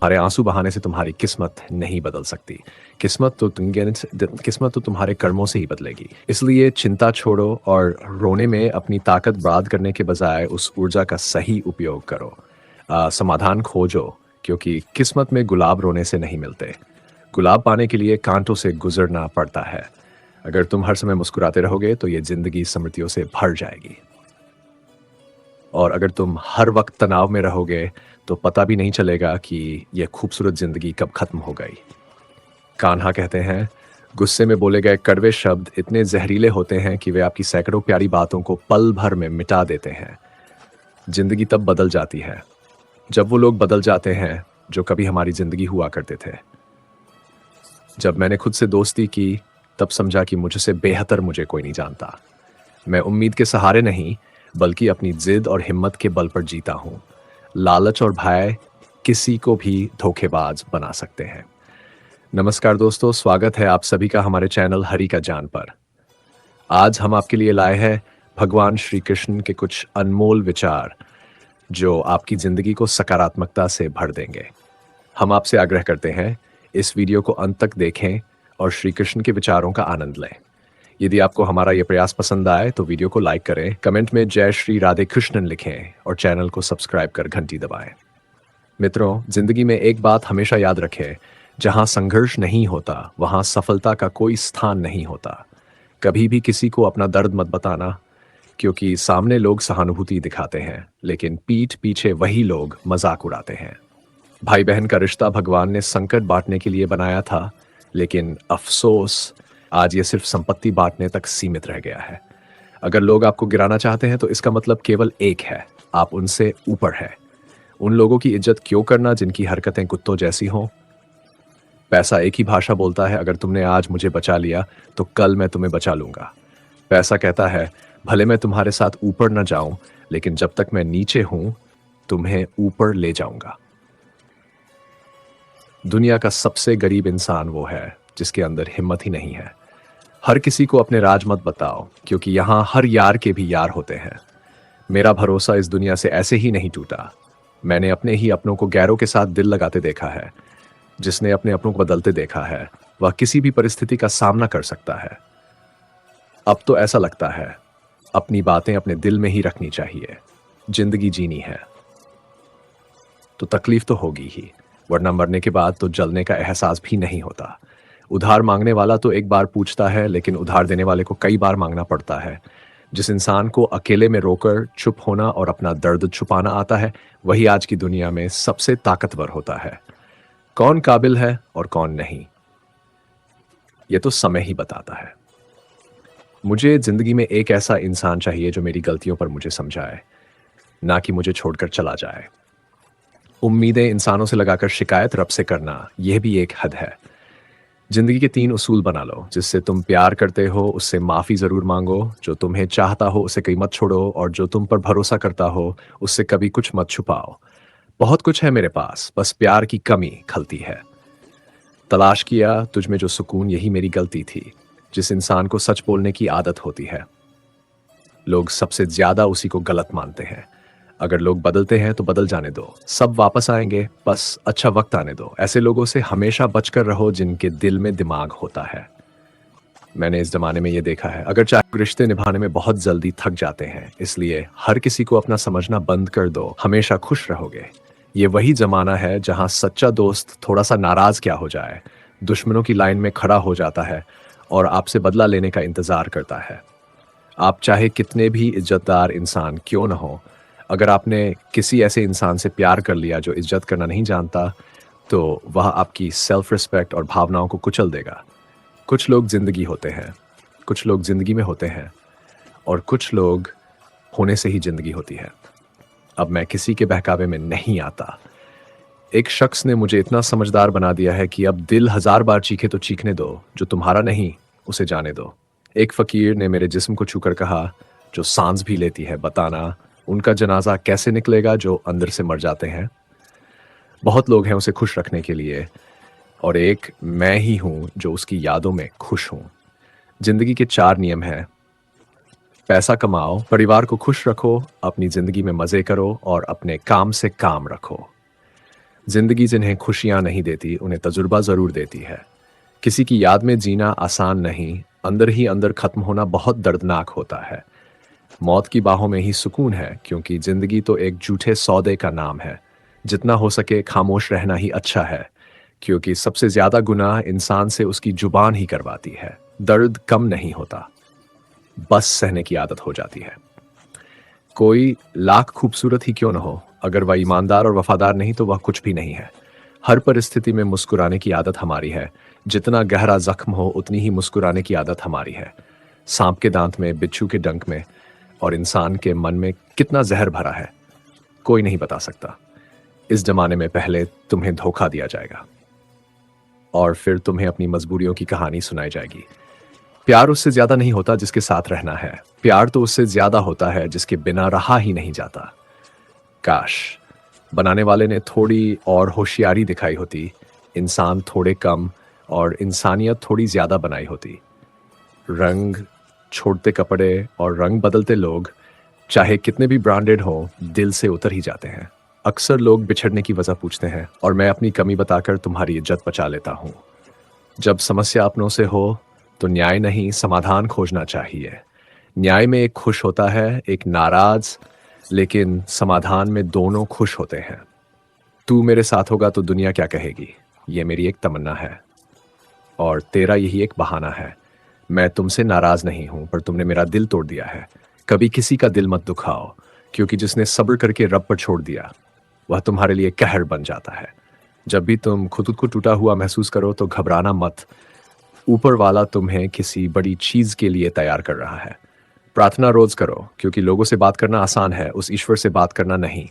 तुम्हारे आंसू बहाने से तुम्हारी किस्मत नहीं बदल सकती। किस्मत तो तुम्हारे कर्मों से ही बदलेगी। इसलिए चिंता छोड़ो और रोने में अपनी ताकत बर्बाद करने के बजाय उस ऊर्जा का सही उपयोग करो। समाधान खोजो, क्योंकि किस्मत में गुलाब रोने से नहीं मिलते। गुलाब पाने के लिए कांटों से गुजरना पड़ता है। अगर तुम हर समय मुस्कुराते रहोगे तो ये जिंदगी स्मृतियों से भर जाएगी, और अगर तुम हर वक्त तनाव में रहोगे तो पता भी नहीं चलेगा कि यह खूबसूरत जिंदगी कब खत्म हो गई। कान्हा कहते हैं, गुस्से में बोले गए कड़वे शब्द इतने जहरीले होते हैं कि वे आपकी सैकड़ों प्यारी बातों को पल भर में मिटा देते हैं। जिंदगी तब बदल जाती है जब वो लोग बदल जाते हैं जो कभी हमारी जिंदगी हुआ करते थे। जब मैंने खुद से दोस्ती की तब समझा कि मुझसे बेहतर मुझे कोई नहीं जानता। मैं उम्मीद के सहारे नहीं, बल्कि अपनी जिद और हिम्मत के बल पर जीता हूं। लालच और भय किसी को भी धोखेबाज बना सकते हैं। नमस्कार दोस्तों, स्वागत है आप सभी का हमारे चैनल हरि का जान पर। आज हम आपके लिए लाए हैं भगवान श्री कृष्ण के कुछ अनमोल विचार जो आपकी जिंदगी को सकारात्मकता से भर देंगे। हम आपसे आग्रह करते हैं, इस वीडियो को अंत तक देखें और श्री कृष्ण के विचारों का आनंद लें। यदि आपको हमारा यह प्रयास पसंद आए तो वीडियो को लाइक करें, कमेंट में जय श्री राधे कृष्णन लिखें और चैनल को सब्सक्राइब कर घंटी दबाएं। मित्रों, जिंदगी में एक बात हमेशा याद रखें, जहां संघर्ष नहीं होता वहां सफलता का कोई स्थान नहीं होता। कभी भी किसी को अपना दर्द मत बताना, क्योंकि सामने लोग सहानुभूति दिखाते हैं लेकिन पीठ पीछे वही लोग मजाक उड़ाते हैं। भाई बहन का रिश्ता भगवान ने संकट बांटने के लिए बनाया था, लेकिन अफसोस आज ये सिर्फ संपत्ति बांटने तक सीमित रह गया है। अगर लोग आपको गिराना चाहते हैं तो इसका मतलब केवल एक है, आप उनसे ऊपर है। उन लोगों की इज्जत क्यों करना जिनकी हरकतें कुत्तों जैसी हों? पैसा एक ही भाषा बोलता है, अगर तुमने आज मुझे बचा लिया तो कल मैं तुम्हें बचा लूंगा। पैसा कहता है, भले मैं तुम्हारे साथ ऊपर न जाऊं, लेकिन जब तक मैं नीचे हूं तुम्हें ऊपर ले जाऊंगा। दुनिया का सबसे गरीब इंसान वो है जिसके अंदर हिम्मत ही नहीं है। हर किसी को अपने राज मत बताओ, क्योंकि यहां हर यार के भी यार होते हैं। मेरा भरोसा इस दुनिया से ऐसे ही नहीं टूटा। मैंने अपने ही अपनों को गैरों के साथ दिल लगाते देखा है। जिसने अपने अपनों को बदलते देखा है वह किसी भी परिस्थिति का सामना कर सकता है। अब तो ऐसा लगता है अपनी बातें अपने दिल में ही रखनी चाहिए। जिंदगी जीनी है तो तकलीफ तो होगी ही, वरना मरने के बाद तो जलने का एहसास भी नहीं होता। उधार मांगने वाला तो एक बार पूछता है, लेकिन उधार देने वाले को कई बार मांगना पड़ता है। जिस इंसान को अकेले में रोकर चुप होना और अपना दर्द छुपाना आता है, वही आज की दुनिया में सबसे ताकतवर होता है। कौन काबिल है और कौन नहीं, यह तो समय ही बताता है। मुझे जिंदगी में एक ऐसा इंसान चाहिए जो मेरी गलतियों पर मुझे समझाए, ना कि मुझे छोड़कर चला जाए। उम्मीदें इंसानों से लगाकर शिकायत रब से करना, यह भी एक हद है। जिंदगी के 3 उसूल बना लो। जिससे तुम प्यार करते हो उससे माफी जरूर मांगो, जो तुम्हें चाहता हो उसे कहीं मत छोड़ो, और जो तुम पर भरोसा करता हो उससे कभी कुछ मत छुपाओ। बहुत कुछ है मेरे पास, बस प्यार की कमी खलती है। तलाश किया तुझ में जो सुकून, यही मेरी गलती थी। जिस इंसान को सच बोलने की आदत होती है, लोग सबसे ज्यादा उसी को गलत मानते हैं। अगर लोग बदलते हैं तो बदल जाने दो, सब वापस आएंगे, बस अच्छा वक्त आने दो। ऐसे लोगों से हमेशा बचकर रहो जिनके दिल में दिमाग होता है। मैंने इस जमाने में ये देखा है, अगर चाहे रिश्ते निभाने में बहुत जल्दी थक जाते हैं, इसलिए हर किसी को अपना समझना बंद कर दो, हमेशा खुश रहोगे। ये वही जमाना है जहां सच्चा दोस्त थोड़ा सा नाराज क्या हो जाए, दुश्मनों की लाइन में खड़ा हो जाता है और आपसे बदला लेने का इंतजार करता है। आप चाहे कितने भी इज्जतदार इंसान क्यों न हो, अगर आपने किसी ऐसे इंसान से प्यार कर लिया जो इज्जत करना नहीं जानता, तो वह आपकी सेल्फ रिस्पेक्ट और भावनाओं को कुचल देगा। कुछ लोग जिंदगी होते हैं, कुछ लोग जिंदगी में होते हैं, और कुछ लोग होने से ही जिंदगी होती है। अब मैं किसी के बहकावे में नहीं आता। एक शख्स ने मुझे इतना समझदार बना दिया है कि अब दिल 1000 बार चीखे तो चीखने दो, जो तुम्हारा नहीं उसे जाने दो। एक फकीर ने मेरे जिस्म को छूकर कहा, जो सांस भी लेती है, बताना उनका जनाजा कैसे निकलेगा जो अंदर से मर जाते हैं। बहुत लोग हैं उसे खुश रखने के लिए, और एक मैं ही हूं जो उसकी यादों में खुश हूं। जिंदगी के 4 नियम हैं। पैसा कमाओ, परिवार को खुश रखो, अपनी जिंदगी में मजे करो और अपने काम से काम रखो। जिंदगी जिन्हें खुशियां नहीं देती उन्हें तजुर्बा जरूर देती है। किसी की याद में जीना आसान नहीं, अंदर ही अंदर खत्म होना बहुत दर्दनाक होता है। मौत की बाहों में ही सुकून है, क्योंकि जिंदगी तो एक झूठे सौदे का नाम है। जितना हो सके खामोश रहना ही अच्छा है, क्योंकि सबसे ज्यादा गुनाह इंसान से उसकी जुबान ही करवाती है। दर्द कम नहीं होता, बस सहने की आदत हो जाती है। कोई लाख खूबसूरत ही क्यों न हो, अगर वह ईमानदार और वफादार नहीं तो वह कुछ भी नहीं है। हर परिस्थिति में मुस्कुराने की आदत हमारी है। जितना गहरा जख्म हो उतनी ही मुस्कुराने की आदत हमारी है। सांप के दांत में, बिच्छू के डंक में और इंसान के मन में कितना जहर भरा है, कोई नहीं बता सकता। इस जमाने में पहले तुम्हें धोखा दिया जाएगा और फिर तुम्हें अपनी मजबूरियों की कहानी सुनाई जाएगी। प्यार उससे ज्यादा नहीं होता जिसके साथ रहना है। प्यार तो उससे ज्यादा होता है जिसके बिना रहा ही नहीं जाता। काश बनाने वाले ने थोड़ी और होशियारी दिखाई होती, इंसान थोड़े कम और इंसानियत थोड़ी ज्यादा बनाई होती। रंग छोड़ते कपड़े और रंग बदलते लोग, चाहे कितने भी ब्रांडेड हो, दिल से उतर ही जाते हैं। अक्सर लोग बिछड़ने की वजह पूछते हैं और मैं अपनी कमी बताकर तुम्हारी इज्जत बचा लेता हूं। जब समस्या अपनों से हो तो न्याय नहीं, समाधान खोजना चाहिए। न्याय में एक खुश होता है, एक नाराज, लेकिन समाधान में दोनों खुश होते हैं। तू मेरे साथ होगा तो दुनिया क्या कहेगी, ये मेरी एक तमन्ना है और तेरा यही एक बहाना है। मैं तुमसे नाराज नहीं हूं, पर तुमने मेरा दिल तोड़ दिया है। कभी किसी का दिल मत दुखाओ, क्योंकि जिसने सब्र करके रब पर छोड़ दिया वह तुम्हारे लिए कहर बन जाता है। जब भी तुम खुद को टूटा हुआ महसूस करो तो घबराना मत। ऊपर वाला तुम्हें किसी बड़ी चीज के लिए तैयार कर रहा है। प्रार्थना रोज करो, क्योंकि लोगों से बात करना आसान है, उस ईश्वर से बात करना नहीं।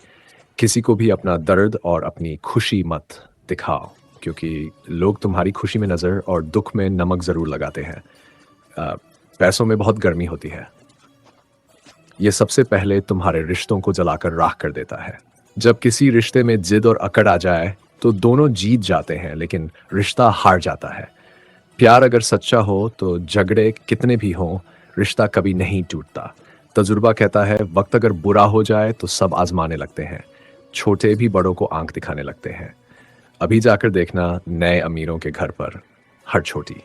किसी को भी अपना दर्द और अपनी खुशी मत दिखाओ, क्योंकि लोग तुम्हारी खुशी में नजर और दुख में नमक जरूर लगाते हैं। पैसों में बहुत गर्मी होती है, ये सबसे पहले तुम्हारे रिश्तों को जलाकर राख कर देता है। जब किसी रिश्ते में जिद और अकड़ आ जाए तो दोनों जीत जाते हैं, लेकिन रिश्ता हार जाता है। प्यार अगर सच्चा हो तो झगड़े कितने भी हों, रिश्ता कभी नहीं टूटता। तजुर्बा कहता है वक्त अगर बुरा हो जाए तो सब आजमाने लगते हैं, छोटे भी बड़ों को आंख दिखाने लगते हैं। अभी जाकर देखना, नए अमीरों के घर पर हर छोटी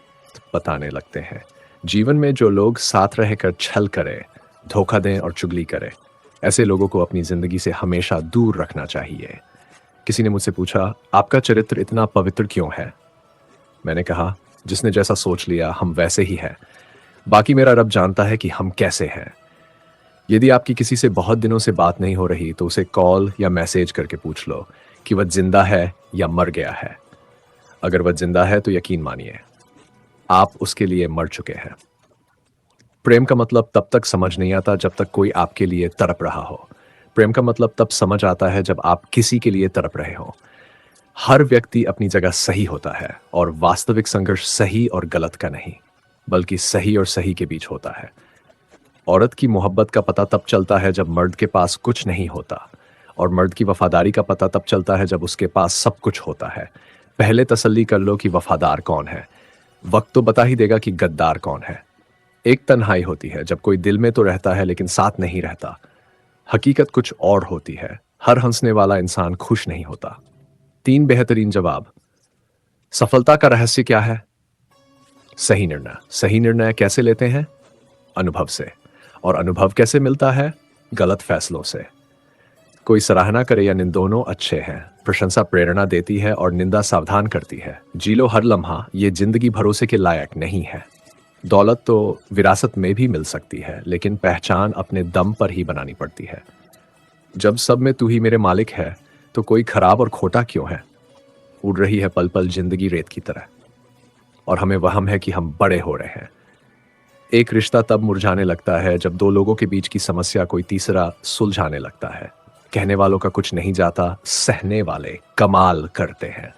बताने लगते हैं। जीवन में जो लोग साथ रहकर छल करे, धोखा दें और चुगली करें, ऐसे लोगों को अपनी जिंदगी से हमेशा दूर रखना चाहिए। किसी ने मुझसे पूछा, आपका चरित्र इतना पवित्र क्यों है? मैंने कहा, जिसने जैसा सोच लिया हम वैसे ही हैं। बाकी मेरा रब जानता है कि हम कैसे हैं। यदि आपकी किसी से बहुत दिनों से बात नहीं हो रही तो उसे कॉल या मैसेज करके पूछ लो कि वह जिंदा है या मर गया है। अगर वह जिंदा है तो यकीन मानिए आप उसके लिए मर चुके हैं। प्रेम का मतलब तब तक समझ नहीं आता जब तक कोई आपके लिए तड़प रहा हो। प्रेम का मतलब तब समझ आता है जब आप किसी के लिए तड़प रहे हो। हर व्यक्ति अपनी जगह सही होता है और वास्तविक संघर्ष सही और गलत का नहीं, बल्कि सही और सही के बीच होता है। औरत की मोहब्बत का पता तब चलता है जब मर्द के पास कुछ नहीं होता, और मर्द की वफादारी का पता तब चलता है जब उसके पास सब कुछ होता है। पहले तसल्ली कर लो कि वफादार कौन है, वक्त तो बता ही देगा कि गद्दार कौन है। एक तन्हाई होती है जब कोई दिल में तो रहता है लेकिन साथ नहीं रहता। हकीकत कुछ और होती है, हर हंसने वाला इंसान खुश नहीं होता। 3 बेहतरीन जवाब। सफलता का रहस्य क्या है? सही निर्णय। सही निर्णय कैसे लेते हैं? अनुभव से। और अनुभव कैसे मिलता है? गलत फैसलों से। कोई सराहना करे या निंदा, दोनों अच्छे हैं। प्रशंसा प्रेरणा देती है और निंदा सावधान करती है। जी लो हर लम्हा, ये जिंदगी भरोसे के लायक नहीं है। दौलत तो विरासत में भी मिल सकती है, लेकिन पहचान अपने दम पर ही बनानी पड़ती है। जब सब में तू ही मेरे मालिक है तो कोई खराब और खोटा क्यों है? उड़ रही है पल पल जिंदगी रेत की तरह, और हमें वहम है कि हम बड़े हो रहे हैं। एक रिश्ता तब मुरझाने लगता है जब 2 लोगों के बीच की समस्या कोई तीसरा सुलझाने लगता है। कहने वालों का कुछ नहीं जाता, सहने वाले कमाल करते हैं।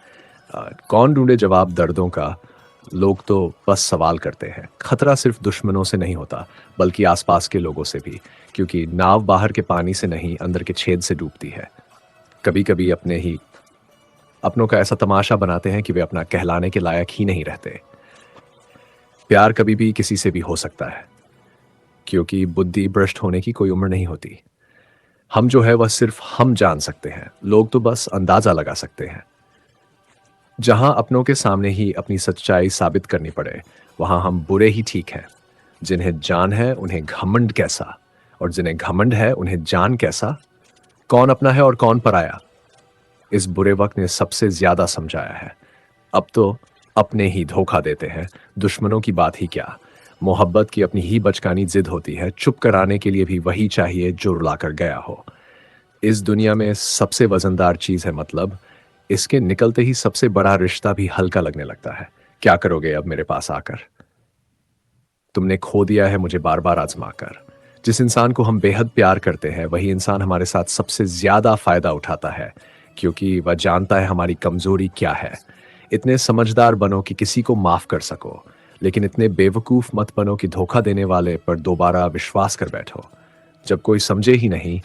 कौन ढूंढे जवाब दर्दों का, लोग तो बस सवाल करते हैं। खतरा सिर्फ दुश्मनों से नहीं होता, बल्कि आसपास के लोगों से भी, क्योंकि नाव बाहर के पानी से नहीं अंदर के छेद से डूबती है। कभी कभी अपनों का ऐसा तमाशा बनाते हैं कि वे अपना कहलाने के लायक ही नहीं रहते। प्यार कभी भी किसी से भी हो सकता है, क्योंकि बुद्धि भ्रष्ट होने की कोई उम्र नहीं होती। हम जो है वह सिर्फ हम जान सकते हैं, लोग तो बस अंदाजा लगा सकते हैं। जहां अपनों के सामने ही अपनी सच्चाई साबित करनी पड़े, वहां हम बुरे ही ठीक हैं। जिन्हें जान है उन्हें घमंड कैसा, और जिन्हें घमंड है उन्हें जान कैसा। कौन अपना है और कौन पराया, इस बुरे वक्त ने सबसे ज्यादा समझाया है। अब तो अपने ही धोखा देते हैं, दुश्मनों की बात ही क्या। मोहब्बत की अपनी ही बचकानी जिद होती है, चुप कराने के लिए भी वही चाहिए जो रुलाकर गया हो। इस दुनिया में सबसे वजनदार चीज है मतलब, इसके निकलते ही सबसे बड़ा रिश्ता भी हल्का लगने लगता है। क्या करोगे अब मेरे पास आकर? तुमने खो दिया है मुझे बार बार आजमाकर। जिस इंसान को हम बेहद प्यार करते हैं वही इंसान हमारे साथ सबसे ज्यादा फायदा उठाता है, क्योंकि वह जानता है हमारी कमजोरी क्या है। इतने समझदार बनो कि किसी को माफ कर सको, लेकिन इतने बेवकूफ मत बनो कि धोखा देने वाले पर दोबारा विश्वास कर बैठो। जब कोई समझे ही नहीं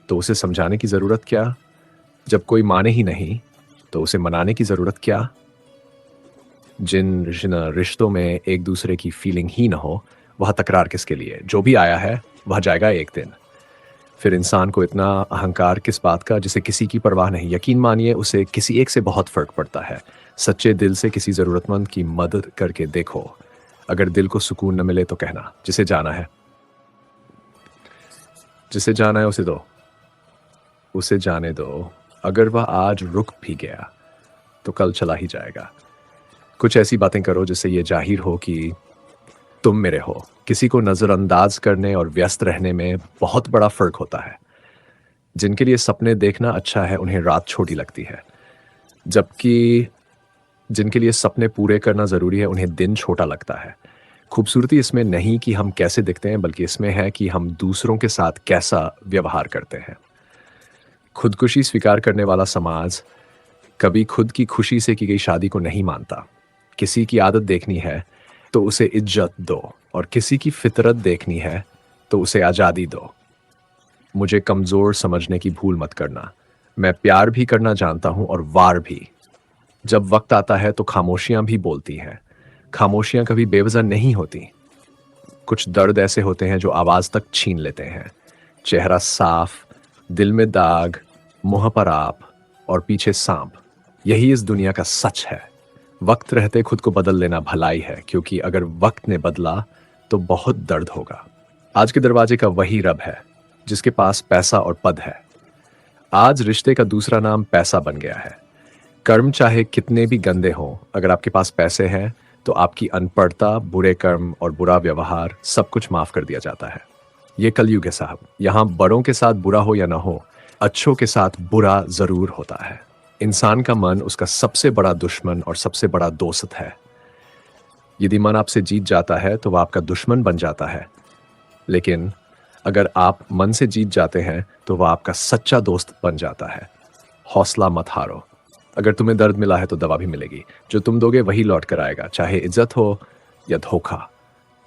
तो उसे समझाने की जरूरत क्या? जब कोई माने ही नहीं तो उसे मनाने की जरूरत क्या? जिन रिश्तों में एक दूसरे की फीलिंग ही ना हो, वह तकरार किसके लिए? जो भी आया है वह जाएगा एक दिन। फिर इंसान को इतना अहंकार किस बात का, जिसे किसी की परवाह नहीं। यकीन मानिए उसे किसी एक से बहुत फर्क पड़ता है। सच्चे दिल से किसी जरूरतमंद की मदद करके देखो। अगर दिल को सुकून न मिले तो कहना, जिसे जाना है, जिसे जाना है उसे दो, उसे जाने दो। अगर वह आज रुक भी गया तो कल चला ही जाएगा। कुछ ऐसी बातें करो जिससे ये जाहिर हो कि तुम मेरे हो। किसी को नजरअंदाज करने और व्यस्त रहने में बहुत बड़ा फर्क होता है। जिनके लिए सपने देखना अच्छा है उन्हें रात छोटी लगती है, जबकि जिनके लिए सपने पूरे करना जरूरी है उन्हें दिन छोटा लगता है। खूबसूरती इसमें नहीं कि हम कैसे दिखते हैं, बल्कि इसमें है कि हम दूसरों के साथ कैसा व्यवहार करते हैं। खुदकुशी स्वीकार करने वाला समाज कभी खुद की खुशी से की गई शादी को नहीं मानता। किसी की आदत देखनी है तो उसे इज्जत दो, और किसी की फितरत देखनी है तो उसे आजादी दो। मुझे कमजोर समझने की भूल मत करना। मैं प्यार भी करना जानता हूं और वार भी। जब वक्त आता है तो खामोशियां भी बोलती हैं। खामोशियां कभी बेवजह नहीं होती। कुछ दर्द ऐसे होते हैं जो आवाज तक छीन लेते हैं। चेहरा साफ, दिल में दाग, मुंह पर आप और पीछे सांप। यही इस दुनिया का सच है। वक्त रहते खुद को बदल लेना भलाई है, क्योंकि अगर वक्त ने बदला तो बहुत दर्द होगा। आज के दरवाजे का वही रब है जिसके पास पैसा और पद है। आज रिश्ते का दूसरा नाम पैसा बन गया है। कर्म चाहे कितने भी गंदे हों, अगर आपके पास पैसे हैं तो आपकी अनपढ़ता, बुरे कर्म और बुरा व्यवहार सब कुछ माफ कर दिया जाता है। ये कलयुग है साहब। यहाँ बड़ों के साथ बुरा हो या ना हो, अच्छों के साथ बुरा जरूर होता है। इंसान का मन उसका सबसे बड़ा दुश्मन और सबसे बड़ा दोस्त है। यदि मन आपसे जीत जाता है तो वह आपका दुश्मन बन जाता है, लेकिन अगर आप मन से जीत जाते हैं तो वह आपका सच्चा दोस्त बन जाता है। हौसला मत हारो। अगर तुम्हें दर्द मिला है तो दवा भी मिलेगी। जो तुम दोगे वही लौट कर आएगा, चाहे इज्जत हो या धोखा।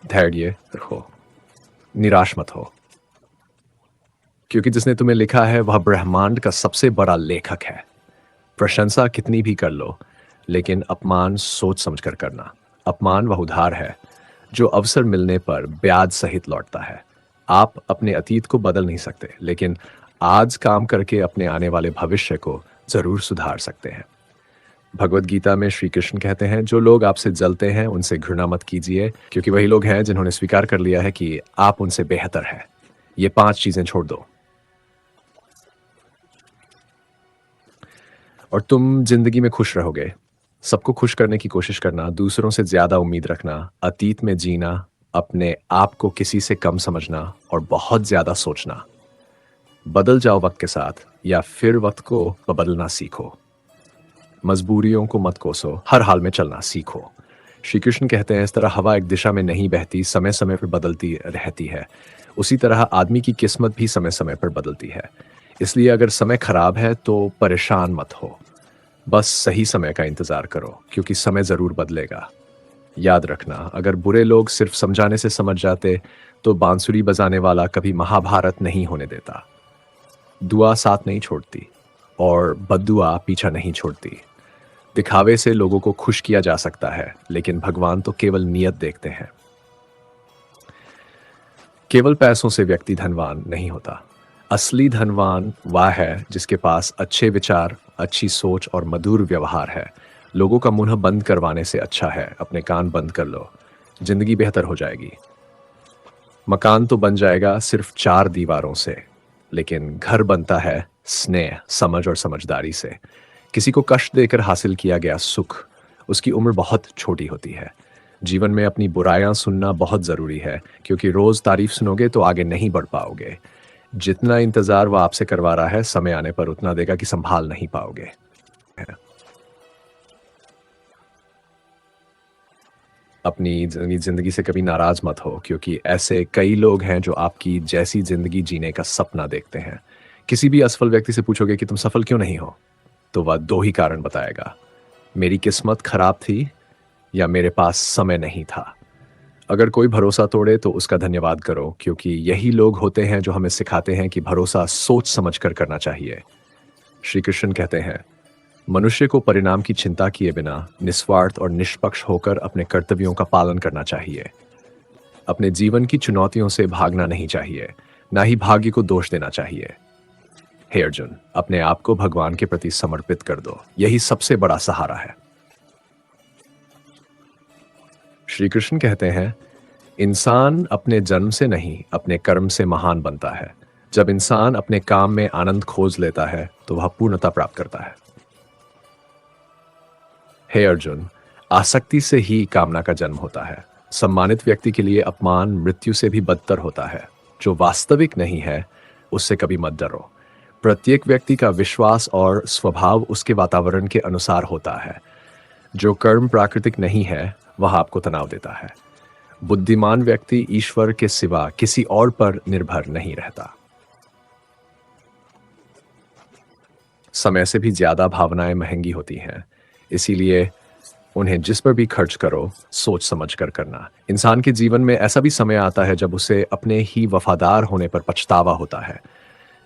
धैर्य रखो, निराश मत हो, क्योंकि जिसने तुम्हें लिखा है वह ब्रह्मांड का सबसे बड़ा लेखक है। प्रशंसा कितनी भी कर लो, लेकिन अपमान सोच समझकर करना। अपमान वह उधार है जो अवसर मिलने पर ब्याज सहित लौटता है। आप अपने अतीत को बदल नहीं सकते, लेकिन आज काम करके अपने आने वाले भविष्य को जरूर सुधार सकते हैं। भगवत गीता में श्री कृष्ण कहते हैं, जो लोग आपसे जलते हैं उनसे घृणा मत कीजिए, क्योंकि वही लोग हैं जिन्होंने स्वीकार कर लिया है कि आप उनसे बेहतर हैं। ये 5 चीजें छोड़ दो और तुम जिंदगी में खुश रहोगे। सबको खुश करने की कोशिश करना, दूसरों से ज्यादा उम्मीद रखना, अतीत में जीना, अपने आप को किसी से कम समझना और बहुत ज्यादा सोचना। बदल जाओ वक्त के साथ, या फिर वक्त को बदलना सीखो। मजबूरियों को मत कोसो, हर हाल में चलना सीखो। श्री कृष्ण कहते हैं, इस तरह हवा एक दिशा में नहीं बहती, समय समय पर बदलती रहती है, उसी तरह आदमी की किस्मत भी समय समय पर बदलती है। इसलिए अगर समय खराब है तो परेशान मत हो, बस सही समय का इंतजार करो, क्योंकि समय जरूर बदलेगा। याद रखना, अगर बुरे लोग सिर्फ समझाने से समझ जाते तो बांसुरी बजाने वाला कभी महाभारत नहीं होने देता। दुआ साथ नहीं छोड़ती और बद्दुआ पीछा नहीं छोड़ती। दिखावे से लोगों को खुश किया जा सकता है, लेकिन भगवान तो केवल नियत देखते हैं। केवल पैसों से व्यक्ति धनवान नहीं होता, असली धनवान वह है जिसके पास अच्छे विचार, अच्छी सोच और मधुर व्यवहार है। लोगों का मुंह बंद करवाने से अच्छा है अपने कान बंद कर लो। जिंदगी बेहतर हो जाएगी। मकान तो बन जाएगा सिर्फ चार दीवारों से, लेकिन घर बनता है स्नेह, समझ और समझदारी से। किसी को कष्ट देकर हासिल किया गया सुख, उसकी उम्र बहुत छोटी होती है। जीवन में अपनी बुराइयां सुनना बहुत जरूरी है, क्योंकि रोज तारीफ सुनोगे तो आगे नहीं बढ़ पाओगे। जितना इंतजार वो आपसे करवा रहा है, समय आने पर उतना देगा कि संभाल नहीं पाओगे। अपनी जिंदगी से कभी नाराज मत हो, क्योंकि ऐसे कई लोग हैं जो आपकी जैसी जिंदगी जीने का सपना देखते हैं। किसी भी असफल व्यक्ति से पूछोगे कि तुम सफल क्यों नहीं हो, तो वह दो ही कारण बताएगा: मेरी किस्मत खराब थी या मेरे पास समय नहीं था। अगर कोई भरोसा तोड़े तो उसका धन्यवाद करो, क्योंकि यही लोग होते हैं जो हमें सिखाते हैं कि भरोसा सोच समझ कर करना चाहिए। श्री कृष्ण कहते हैं, मनुष्य को परिणाम की चिंता किए बिना निस्वार्थ और निष्पक्ष होकर अपने कर्तव्यों का पालन करना चाहिए। अपने जीवन की चुनौतियों से भागना नहीं चाहिए, ना ही भाग्य को दोष देना चाहिए। हे अर्जुन, अपने आप को भगवान के प्रति समर्पित कर दो, यही सबसे बड़ा सहारा है। श्री कृष्ण कहते हैं, इंसान अपने जन्म से नहीं अपने कर्म से महान बनता है। जब इंसान अपने काम में आनंद खोज लेता है तो वह पूर्णता प्राप्त करता है। हे अर्जुन, आसक्ति से ही कामना का जन्म होता है। सम्मानित व्यक्ति के लिए अपमान मृत्यु से भी बदतर होता है। जो वास्तविक नहीं है उससे कभी मत डरो। प्रत्येक व्यक्ति का विश्वास और स्वभाव उसके वातावरण के अनुसार होता है। जो कर्म प्राकृतिक नहीं है वह आपको तनाव देता है। बुद्धिमान व्यक्ति ईश्वर के सिवा किसी और पर निर्भर नहीं रहता। समय से भी ज्यादा भावनाएं महंगी होती हैं, इसीलिए उन्हें जिस पर भी खर्च करो सोच समझ कर करना। इंसान के जीवन में ऐसा भी समय आता है जब उसे अपने ही वफादार होने पर पछतावा होता है।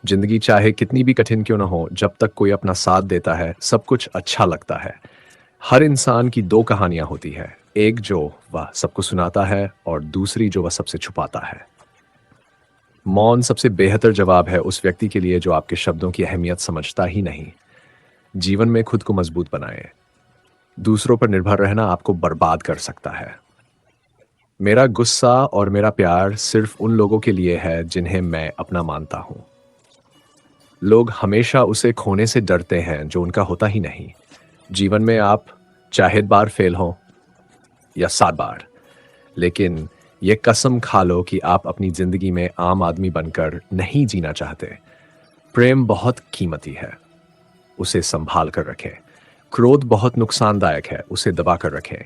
जिंदगी चाहे कितनी भी कठिन क्यों न हो, जब तक कोई अपना साथ देता है सब कुछ अच्छा लगता है। हर इंसान की दो कहानियां होती है, एक जो वह सबको सुनाता है और दूसरी जो वह सबसे छुपाता है। मौन सबसे बेहतर जवाब है उस व्यक्ति के लिए जो आपके शब्दों की अहमियत समझता ही नहीं। जीवन में खुद को मजबूत बनाए। दूसरों पर निर्भर रहना आपको बर्बाद कर सकता है। मेरा गुस्सा और मेरा प्यार सिर्फ उन लोगों के लिए है जिन्हें मैं अपना मानता हूं। लोग हमेशा उसे खोने से डरते हैं जो उनका होता ही नहीं। जीवन में आप चाहे बार फेल हो या 7 बार, लेकिन यह कसम खा लो कि आप अपनी जिंदगी में आम आदमी बनकर नहीं जीना चाहते। प्रेम बहुत कीमती है, उसे संभाल कर रखें। क्रोध बहुत नुकसानदायक है, उसे दबा कर रखें।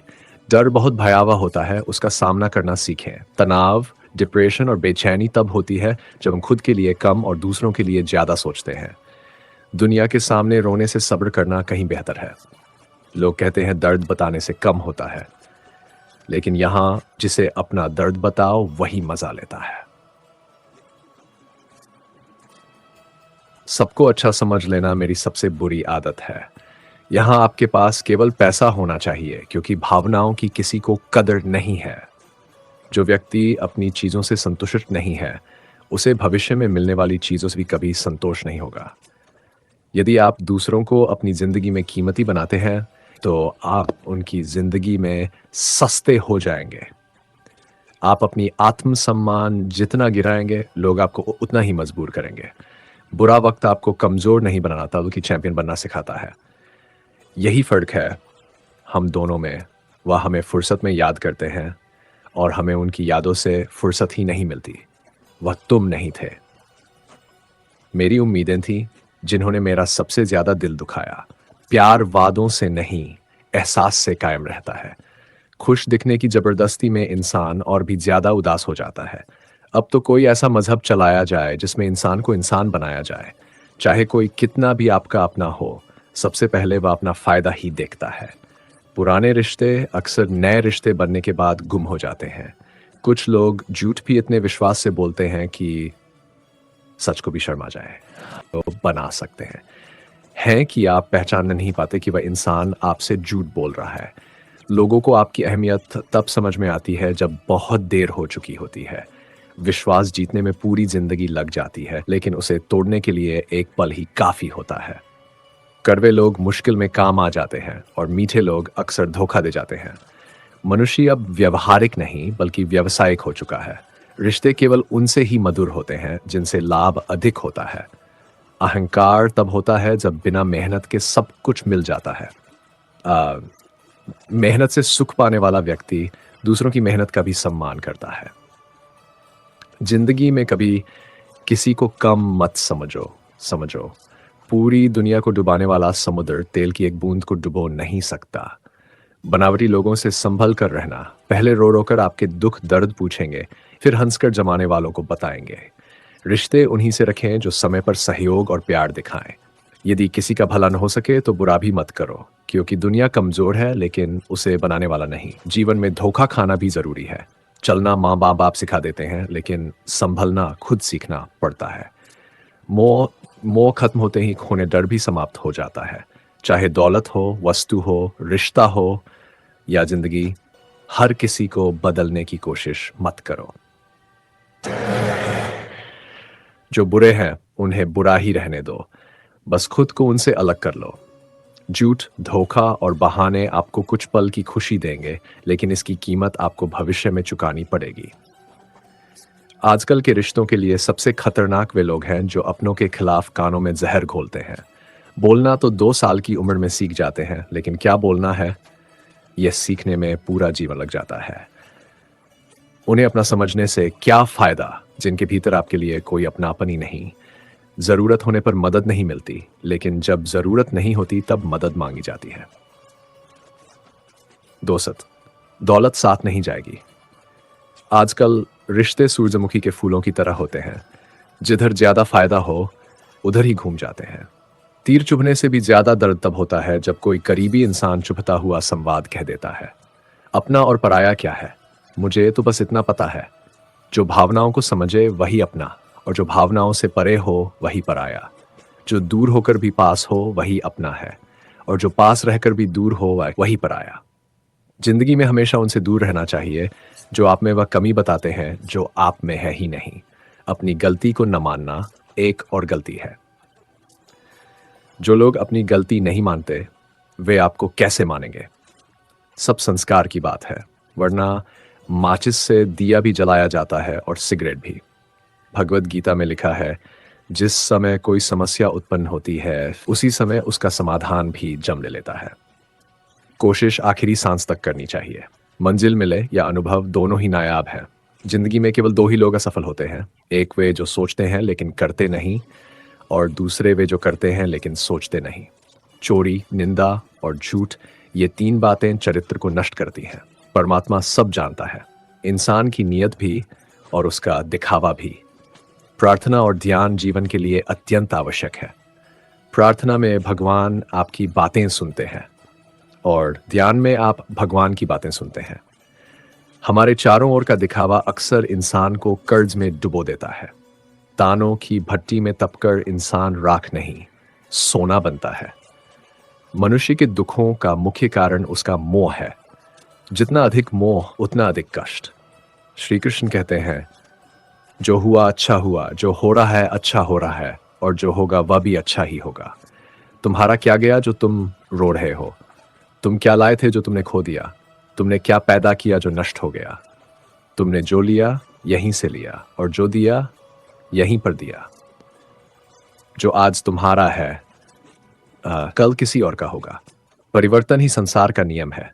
डर बहुत भयावह होता है, उसका सामना करना सीखें। तनाव, डिप्रेशन और बेचैनी तब होती है जब हम खुद के लिए कम और दूसरों के लिए ज्यादा सोचते हैं। दुनिया के सामने रोने से सब्र करना कहीं बेहतर है। लोग कहते हैं दर्द बताने से कम होता है, लेकिन यहां जिसे अपना दर्द बताओ वही मजा लेता है। सबको अच्छा समझ लेना मेरी सबसे बुरी आदत है। यहां आपके पास केवल पैसा होना चाहिए, क्योंकि भावनाओं की किसी को कदर नहीं है। जो व्यक्ति अपनी चीजों से संतुष्ट नहीं है उसे भविष्य में मिलने वाली चीजों से भी कभी संतोष नहीं होगा। यदि आप दूसरों को अपनी जिंदगी में कीमती बनाते हैं तो आप उनकी जिंदगी में सस्ते हो जाएंगे। आप अपनी आत्मसम्मान जितना गिराएंगे लोग आपको उतना ही मजबूर करेंगे। बुरा वक्त आपको कमजोर नहीं बनाता बल्कि चैंपियन बनना सिखाता है। यही फर्क है हम दोनों में। वह हमें फुर्सत में याद करते हैं और हमें उनकी यादों से फुर्सत ही नहीं मिलती। वह तुम नहीं थे। मेरी उम्मीदें थी जिन्होंने मेरा सबसे ज्यादा दिल दुखाया। प्यार वादों से नहीं, एहसास से कायम रहता है। खुश दिखने की जबरदस्ती में इंसान और भी ज्यादा उदास हो जाता है। अब तो कोई ऐसा मजहब चलाया जाए जिसमें इंसान को इंसान बनाया जाए। चाहे कोई कितना भी आपका अपना हो, सबसे पहले वह अपना फायदा ही देखता है। पुराने रिश्ते अक्सर नए रिश्ते बनने के बाद गुम हो जाते हैं। कुछ लोग झूठ भी इतने विश्वास से बोलते हैं कि सच को भी शर्मा जाए। तो बना सकते हैं कि आप पहचान नहीं पाते कि वह इंसान आपसे झूठ बोल रहा है। लोगों को आपकी अहमियत तब समझ में आती है जब बहुत देर हो चुकी होती है। विश्वास जीतने में पूरी जिंदगी लग जाती है, लेकिन उसे तोड़ने के लिए एक पल ही काफी होता है। कड़वे लोग मुश्किल में काम आ जाते हैं और मीठे लोग अक्सर धोखा दे जाते हैं। मनुष्य अब व्यवहारिक नहीं बल्कि व्यावसायिक हो चुका है। रिश्ते केवल उनसे ही मधुर होते हैं जिनसे लाभ अधिक होता है। अहंकार तब होता है जब बिना मेहनत के सब कुछ मिल जाता है। आ, मेहनत से सुख पाने वाला व्यक्ति दूसरों की मेहनत का भी सम्मान करता है। जिंदगी में कभी किसी को कम मत समझो। पूरी दुनिया को डुबाने वाला समुद्र तेल की एक बूंद को डुबो नहीं सकता। बनावटी लोगों से संभल कर रहना। पहले रो रो कर आपके दुख दर्द पूछेंगे, फिर हंसकर जमाने वालों को बताएंगे। रिश्ते उन्हीं से रखें जो समय पर सहयोग और प्यार दिखाएं। यदि किसी का भला न हो सके तो बुरा भी मत करो, क्योंकि दुनिया कमजोर है लेकिन उसे बनाने वाला नहीं। जीवन में धोखा खाना भी जरूरी है। चलना माँ बाप सिखा देते हैं, लेकिन संभलना खुद सीखना पड़ता है। मोह खत्म होते ही खोने डर भी समाप्त हो जाता है। चाहे दौलत हो, वस्तु हो, रिश्ता हो या जिंदगी, हर किसी को बदलने की कोशिश मत करो। जो बुरे हैं उन्हें बुरा ही रहने दो, बस खुद को उनसे अलग कर लो। झूठ, धोखा और बहाने आपको कुछ पल की खुशी देंगे, लेकिन इसकी कीमत आपको भविष्य में चुकानी पड़ेगी। आजकल के रिश्तों के लिए सबसे खतरनाक वे लोग हैं जो अपनों के खिलाफ कानों में जहर घोलते हैं। बोलना तो 2 साल की उम्र में सीख जाते हैं, लेकिन क्या बोलना है यह सीखने में पूरा जीवन लग जाता है। उन्हें अपना समझने से क्या फायदा जिनके भीतर आपके लिए कोई अपनापन ही नहीं। जरूरत होने पर मदद नहीं मिलती, लेकिन जब जरूरत नहीं होती तब मदद मांगी जाती है। दोस्त, दौलत साथ नहीं जाएगी। आजकल रिश्ते सूरजमुखी के फूलों की तरह होते हैं, जिधर ज्यादा फायदा हो उधर ही घूम जाते हैं। तीर चुभने से भी ज्यादा दर्द तब होता है जब कोई करीबी इंसान चुभता हुआ संवाद कह देता है। अपना और पराया क्या है, मुझे तो बस इतना पता है। जो भावनाओं को समझे वही अपना, और जो भावनाओं से परे हो वही पराया। जो दूर होकर भी पास हो वही अपना है, और जो पास रहकर भी दूर हो वही पराया। जिंदगी में हमेशा उनसे दूर रहना चाहिए जो आप में वह कमी बताते हैं जो आप में है ही नहीं। अपनी गलती को न मानना एक और गलती है। जो लोग अपनी गलती नहीं मानते वे आपको कैसे मानेंगे? सब संस्कार की बात है, वरना माचिस से दिया भी जलाया जाता है और सिगरेट भी। भगवत गीता में लिखा है, जिस समय कोई समस्या उत्पन्न होती है उसी समय उसका समाधान भी जम ले लेता है। कोशिश आखिरी सांस तक करनी चाहिए। मंजिल मिले या अनुभव, दोनों ही नायाब हैं। जिंदगी में केवल 2 ही लोग असफल होते हैं, एक वे जो सोचते हैं लेकिन करते नहीं, और दूसरे वे जो करते हैं लेकिन सोचते नहीं। चोरी, निंदा और झूठ, ये 3 बातें चरित्र को नष्ट करती हैं। परमात्मा सब जानता है, इंसान की नीयत भी और उसका दिखावा भी। प्रार्थना और ध्यान जीवन के लिए अत्यंत आवश्यक है। प्रार्थना में भगवान आपकी बातें सुनते हैं और ध्यान में आप भगवान की बातें सुनते हैं। हमारे चारों ओर का दिखावा अक्सर इंसान को कर्ज में डुबो देता है। तानों की भट्टी में तपकर इंसान राख नहीं, सोना बनता है। मनुष्य के दुखों का मुख्य कारण उसका मोह है। जितना अधिक मोह उतना अधिक कष्ट। श्री कृष्ण कहते हैं, जो हुआ अच्छा हुआ, जो हो रहा है अच्छा हो रहा है, और जो होगा वह भी अच्छा ही होगा। तुम्हारा क्या गया जो तुम रो रहे हो? तुम क्या लाए थे जो तुमने खो दिया? तुमने क्या पैदा किया जो नष्ट हो गया? तुमने जो लिया यहीं से लिया, और जो दिया यहीं पर दिया। जो आज तुम्हारा है कल किसी और का होगा। परिवर्तन ही संसार का नियम है।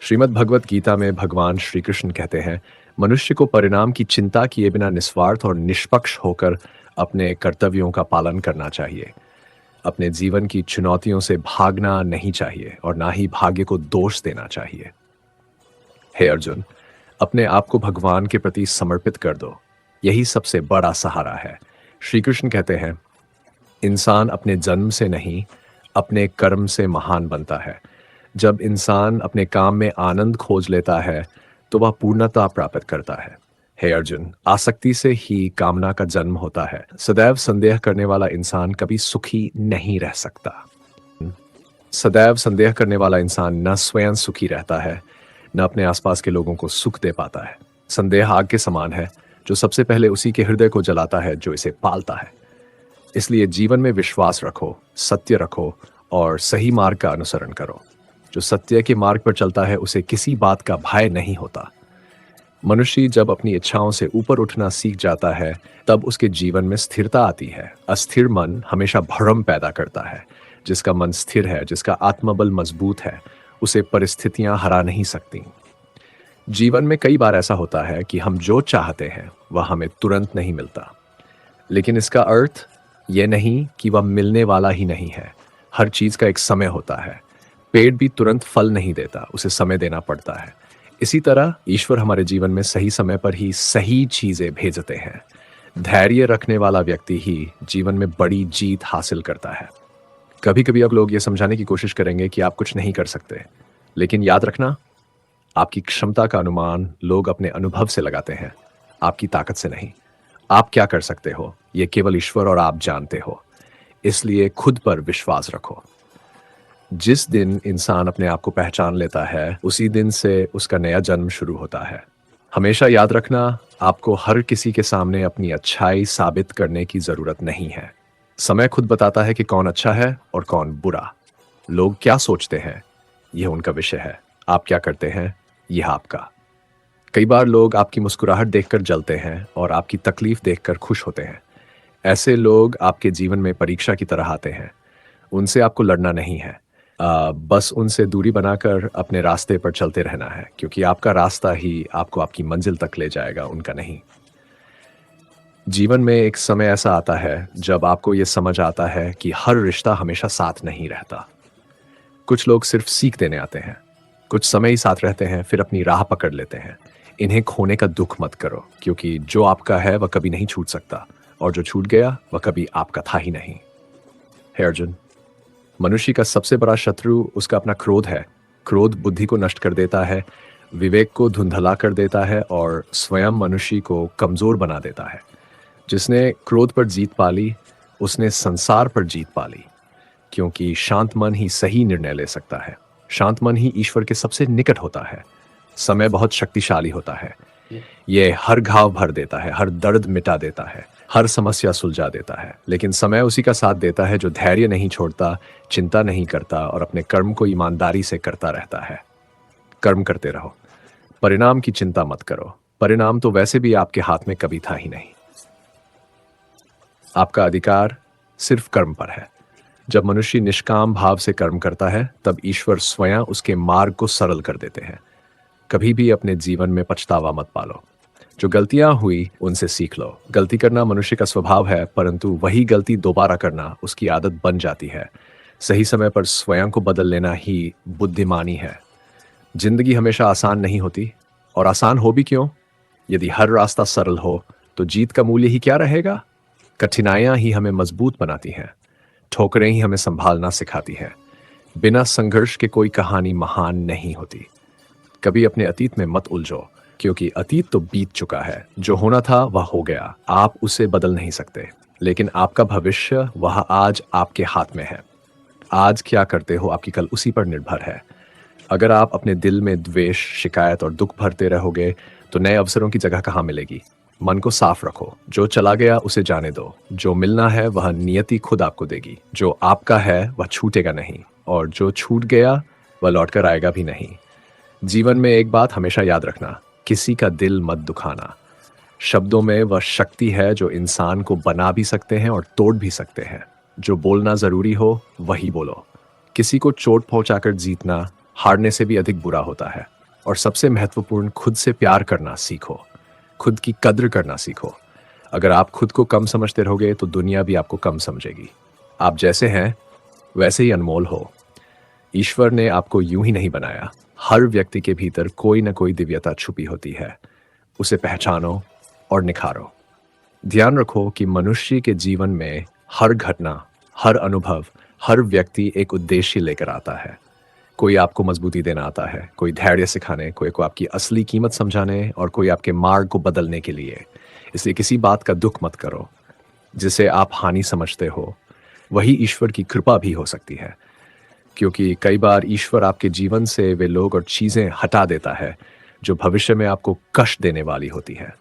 श्रीमद् भगवत गीता में भगवान श्री कृष्ण कहते हैं, मनुष्य को परिणाम की चिंता किए बिना निस्वार्थ और निष्पक्ष होकर अपने कर्तव्यों का पालन करना चाहिए। अपने जीवन की चुनौतियों से भागना नहीं चाहिए और ना ही भाग्य को दोष देना चाहिए। हे अर्जुन, अपने आप को भगवान के प्रति समर्पित कर दो, यही सबसे बड़ा सहारा है। श्री कृष्ण कहते हैं, इंसान अपने जन्म से नहीं अपने कर्म से महान बनता है। जब इंसान अपने काम में आनंद खोज लेता है तो वह पूर्णता प्राप्त करता है। हे अर्जुन, आसक्ति से ही कामना का जन्म होता है। सदैव संदेह करने वाला इंसान कभी सुखी नहीं रह सकता। सदैव संदेह करने वाला इंसान न स्वयं सुखी रहता है, न अपने आसपास के लोगों को सुख दे पाता है। संदेह आग के समान है जो सबसे पहले उसी के हृदय को जलाता है जो इसे पालता है। इसलिए जीवन में विश्वास रखो, सत्य रखो और सही मार्ग का अनुसरण करो। जो सत्य के मार्ग पर चलता है उसे किसी बात का भय नहीं होता। मनुष्य जब अपनी इच्छाओं से ऊपर उठना सीख जाता है तब उसके जीवन में स्थिरता आती है। अस्थिर मन हमेशा भ्रम पैदा करता है। जिसका मन स्थिर है, जिसका आत्मबल मजबूत है, उसे परिस्थितियां हरा नहीं सकती। जीवन में कई बार ऐसा होता है कि हम जो चाहते हैं वह हमें तुरंत नहीं मिलता, लेकिन इसका अर्थ यह नहीं कि वह मिलने वाला ही नहीं है। हर चीज का एक समय होता है। पेड़ भी तुरंत फल नहीं देता, उसे समय देना पड़ता है। इसी तरह ईश्वर हमारे जीवन में सही समय पर ही सही चीजें भेजते हैं। धैर्य रखने वाला व्यक्ति ही जीवन में बड़ी जीत हासिल करता है। कभी कभी अब लोग ये समझाने की कोशिश करेंगे कि आप कुछ नहीं कर सकते, लेकिन याद रखना, आपकी क्षमता का अनुमान लोग अपने अनुभव से लगाते हैं, आपकी ताकत से नहीं। आप क्या कर सकते हो ये केवल ईश्वर और आप जानते हो। इसलिए खुद पर विश्वास रखो। जिस दिन इंसान अपने आप को पहचान लेता है उसी दिन से उसका नया जन्म शुरू होता है। हमेशा याद रखना, आपको हर किसी के सामने अपनी अच्छाई साबित करने की जरूरत नहीं है। समय खुद बताता है कि कौन अच्छा है और कौन बुरा। लोग क्या सोचते हैं यह उनका विषय है, आप क्या करते हैं यह आपका। कई बार लोग आपकी मुस्कुराहट देखकर जलते हैं और आपकी तकलीफ देखकर खुश होते हैं। ऐसे लोग आपके जीवन में परीक्षा की तरह आते हैं। उनसे आपको लड़ना नहीं है, बस उनसे दूरी बनाकर अपने रास्ते पर चलते रहना है, क्योंकि आपका रास्ता ही आपको आपकी मंजिल तक ले जाएगा, उनका नहीं। जीवन में एक समय ऐसा आता है जब आपको यह समझ आता है कि हर रिश्ता हमेशा साथ नहीं रहता। कुछ लोग सिर्फ सीख देने आते हैं, कुछ समय ही साथ रहते हैं, फिर अपनी राह पकड़ लेते हैं। इन्हें खोने का दुख मत करो, क्योंकि जो आपका है वह कभी नहीं छूट सकता, और जो छूट गया वह कभी आपका था ही नहीं। हे अर्जुन, मनुष्य का सबसे बड़ा शत्रु उसका अपना क्रोध है। क्रोध बुद्धि को नष्ट कर देता है, विवेक को धुंधला कर देता है और स्वयं मनुष्य को कमजोर बना देता है। जिसने क्रोध पर जीत पा ली उसने संसार पर जीत पा ली, क्योंकि शांत मन ही सही निर्णय ले सकता है। शांत मन ही ईश्वर के सबसे निकट होता है। समय बहुत शक्तिशाली होता है। ये हर घाव भर देता है, हर दर्द मिटा देता है, हर समस्या सुलझा देता है। लेकिन समय उसी का साथ देता है जो धैर्य नहीं छोड़ता, चिंता नहीं करता और अपने कर्म को ईमानदारी से करता रहता है। कर्म करते रहो, परिणाम की चिंता मत करो। परिणाम तो वैसे भी आपके हाथ में कभी था ही नहीं। आपका अधिकार सिर्फ कर्म पर है। जब मनुष्य निष्काम भाव से कर्म करता है तब ईश्वर स्वयं उसके मार्ग को सरल कर देते हैं। कभी भी अपने जीवन में पछतावा मत पालो। जो गलतियां हुई उनसे सीख लो। गलती करना मनुष्य का स्वभाव है, परंतु वही गलती दोबारा करना उसकी आदत बन जाती है। सही समय पर स्वयं को बदल लेना ही बुद्धिमानी है। जिंदगी हमेशा आसान नहीं होती, और आसान हो भी क्यों? यदि हर रास्ता सरल हो तो जीत का मूल्य ही क्या रहेगा? कठिनाइयां ही हमें मजबूत बनाती हैं, ठोकरें ही हमें संभालना सिखाती हैं। बिना संघर्ष के कोई कहानी महान नहीं होती। कभी अपने अतीत में मत उलझो, क्योंकि अतीत तो बीत चुका है। जो होना था वह हो गया, आप उसे बदल नहीं सकते। लेकिन आपका भविष्य वह आज आपके हाथ में है। आज क्या करते हो आपकी कल उसी पर निर्भर है। अगर आप अपने दिल में द्वेष, शिकायत और दुख भरते रहोगे तो नए अवसरों की जगह कहाँ मिलेगी? मन को साफ रखो। जो चला गया उसे जाने दो। जो मिलना है वह नियति खुद आपको देगी। जो आपका है वह छूटेगा नहीं, और जो छूट गया वह लौटकर आएगा भी नहीं। जीवन में एक बात हमेशा याद रखना, किसी का दिल मत दुखाना। शब्दों में वह शक्ति है जो इंसान को बना भी सकते हैं और तोड़ भी सकते हैं। जो बोलना जरूरी हो वही बोलो। किसी को चोट पहुंचाकर जीतना हारने से भी अधिक बुरा होता है। और सबसे महत्वपूर्ण, खुद से प्यार करना सीखो। खुद की कद्र करना सीखो। अगर आप खुद को कम समझते रहोगे तो दुनिया भी आपको कम समझेगी। आप जैसे हैं वैसे ही अनमोल हो। ईश्वर ने आपको यूं ही नहीं बनाया। हर व्यक्ति के भीतर कोई ना कोई दिव्यता छुपी होती है। उसे पहचानो और निखारो। ध्यान रखो कि मनुष्य के जीवन में हर घटना, हर अनुभव, हर व्यक्ति एक उद्देश्य लेकर आता है। कोई आपको मजबूती देना आता है, कोई धैर्य सिखाने, कोई को आपकी असली कीमत समझाने, और कोई आपके मार्ग को बदलने के लिए। इसलिए किसी बात का दुख मत करो। जिसे आप हानि समझते हो वही ईश्वर की कृपा भी हो सकती है, क्योंकि कई बार ईश्वर आपके जीवन से वे लोग और चीजें हटा देता है जो भविष्य में आपको कष्ट देने वाली होती है।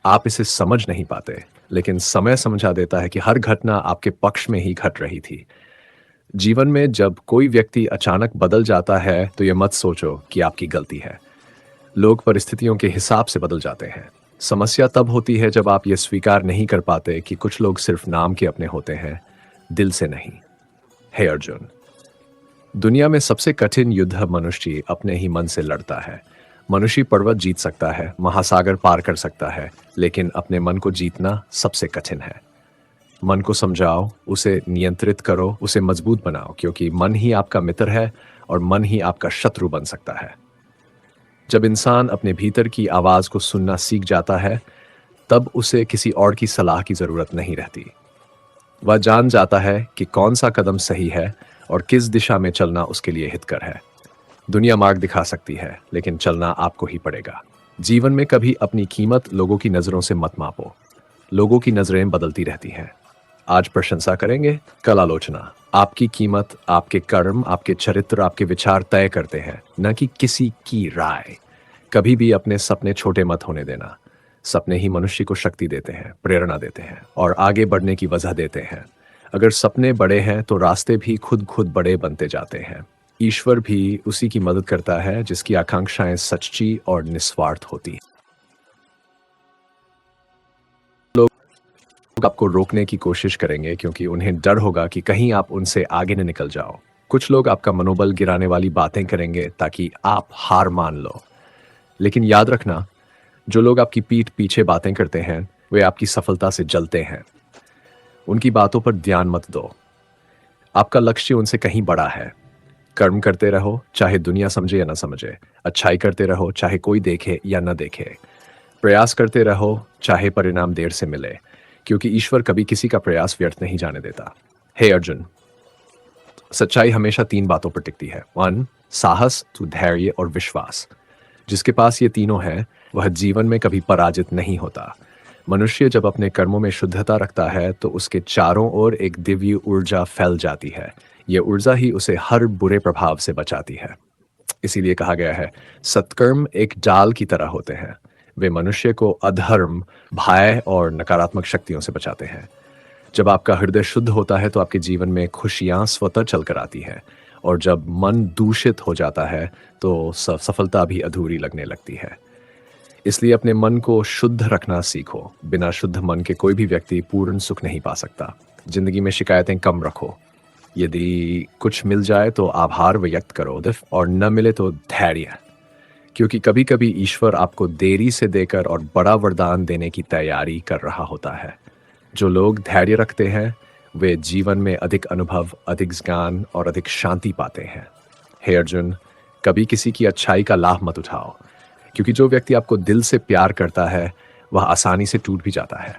आप इसे समझ नहीं पाते, लेकिन समय समझा देता है कि हर घटना आपके पक्ष में ही घट रही थी। जीवन में जब कोई व्यक्ति अचानक बदल जाता है, तो ये मत सोचो कि आपकी गलती है। लोग परिस्थितियों के हिसाब से बदल जाते हैं। समस्या तब होती है जब आप ये स्वीकार नहीं कर पाते कि कुछ लोग सिर्फ नाम के अपने होते हैं, दिल से नहीं। हे अर्जुन, दुनिया में सबसे कठिन युद्ध मनुष्य अपने ही मन से लड़ता है। मनुष्य पर्वत जीत सकता है, महासागर पार कर सकता है, लेकिन अपने मन को जीतना सबसे कठिन है। मन को समझाओ, उसे नियंत्रित करो, उसे मजबूत बनाओ, क्योंकि मन ही आपका मित्र है और मन ही आपका शत्रु बन सकता है। जब इंसान अपने भीतर की आवाज को सुनना सीख जाता है, तब उसे किसी और की सलाह की जरूरत नहीं रहती। वह जान जाता है कि कौन सा कदम सही है और किस दिशा में चलना उसके लिए हितकर है। दुनिया मार्ग दिखा सकती है, लेकिन चलना आपको ही पड़ेगा। जीवन में कभी अपनी कीमत लोगों की नजरों से मत मापो। लोगों की नजरें बदलती रहती हैं। आज प्रशंसा करेंगे, कल आलोचना। आपकी कीमत आपके कर्म, आपके चरित्र, आपके विचार तय करते हैं, न कि किसी की राय। कभी भी अपने सपने छोटे मत होने देना। सपने ही मनुष्य को शक्ति देते हैं, प्रेरणा देते हैं और आगे बढ़ने की वजह देते हैं। अगर सपने बड़े हैं तो रास्ते भी खुद खुद बड़े बनते जाते हैं। ईश्वर भी उसी की मदद करता है जिसकी आकांक्षाएं सच्ची और निस्वार्थ होती हैं। लोग आपको रोकने की कोशिश करेंगे क्योंकि उन्हें डर होगा कि कहीं आप उनसे आगे न निकल जाओ। कुछ लोग आपका मनोबल गिराने वाली बातें करेंगे ताकि आप हार मान लो। लेकिन याद रखना, जो लोग आपकी पीठ पीछे बातें करते हैं, वे आपकी सफलता से जलते हैं। उनकी बातों पर ध्यान मत दो। आपका लक्ष्य उनसे कहीं बड़ा है। कर्म करते रहो, चाहे दुनिया समझे या न समझे। अच्छाई करते रहो, चाहे कोई देखे या न देखे। प्रयास करते रहो, चाहे परिणाम देर से मिले, क्योंकि ईश्वर कभी किसी का प्रयास व्यर्थ नहीं जाने देता। हे अर्जुन, सच्चाई हमेशा 3 बातों पर टिकती है। 1, साहस, 2, धैर्य और विश्वास। जिसके पास ये तीनों हैं, वह जीवन में कभी पराजित नहीं होता। मनुष्य जब अपने कर्मों में शुद्धता रखता है, तो उसके चारों ओर एक दिव्य ऊर्जा फैल जाती है। यह ऊर्जा ही उसे हर बुरे प्रभाव से बचाती है। इसीलिए कहा गया है, सत्कर्म एक डाल की तरह होते हैं। वे मनुष्य को अधर्म, भय और नकारात्मक शक्तियों से बचाते हैं। जब आपका हृदय शुद्ध होता है, तो आपके जीवन में खुशियां स्वतः चलकर आती हैं। और जब मन दूषित हो जाता है, तो सफलता भी अधूरी लगने लगती है। इसलिए अपने मन को शुद्ध रखना सीखो। बिना शुद्ध मन के कोई भी व्यक्ति पूर्ण सुख नहीं पा सकता। जिंदगी में शिकायतें कम रखो। यदि कुछ मिल जाए तो आभार व्यक्त करो, और न मिले तो धैर्य, क्योंकि कभी कभी ईश्वर आपको देरी से देकर और बड़ा वरदान देने की तैयारी कर रहा होता है। जो लोग धैर्य रखते हैं, वे जीवन में अधिक अनुभव, अधिक ज्ञान और अधिक शांति पाते हैं। हे अर्जुन, कभी किसी की अच्छाई का लाभ मत उठाओ, क्योंकि जो व्यक्ति आपको दिल से प्यार करता है, वह आसानी से टूट भी जाता है।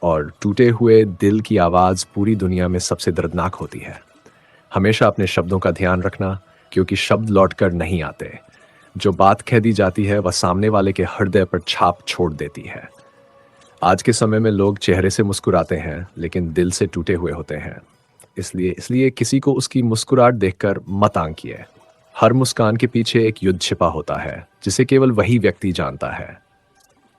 और टूटे हुए दिल की आवाज़ पूरी दुनिया में सबसे दर्दनाक होती है। हमेशा अपने शब्दों का ध्यान रखना, क्योंकि शब्द लौटकर नहीं आते। जो बात कह दी जाती है, वह सामने वाले के हृदय पर छाप छोड़ देती है। आज के समय में लोग चेहरे से मुस्कुराते हैं, लेकिन दिल से टूटे हुए होते हैं। इसलिए किसी को उसकी मुस्कुराहट देखकर मत आंकिए। हर मुस्कान के पीछे एक युद्ध छिपा होता है, जिसे केवल वही व्यक्ति जानता है।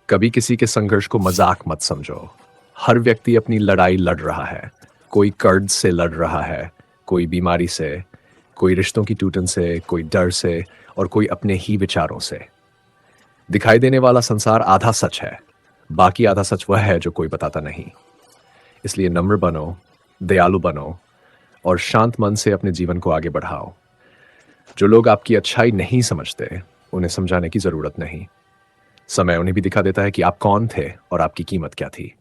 कभी किसी के संघर्ष को मजाक मत समझो। हर व्यक्ति अपनी लड़ाई लड़ रहा है। कोई कर्ज से लड़ रहा है, कोई बीमारी से, कोई रिश्तों की टूटन से, कोई डर से और कोई अपने ही विचारों से। दिखाई देने वाला संसार आधा सच है, बाकी आधा सच वह है जो कोई बताता नहीं। इसलिए नम्र बनो, दयालु बनो और शांत मन से अपने जीवन को आगे बढ़ाओ। जो लोग आपकी अच्छाई नहीं समझते, उन्हें समझाने की जरूरत नहीं। समय उन्हें भी दिखा देता है कि आप कौन थे और आपकी कीमत क्या थी।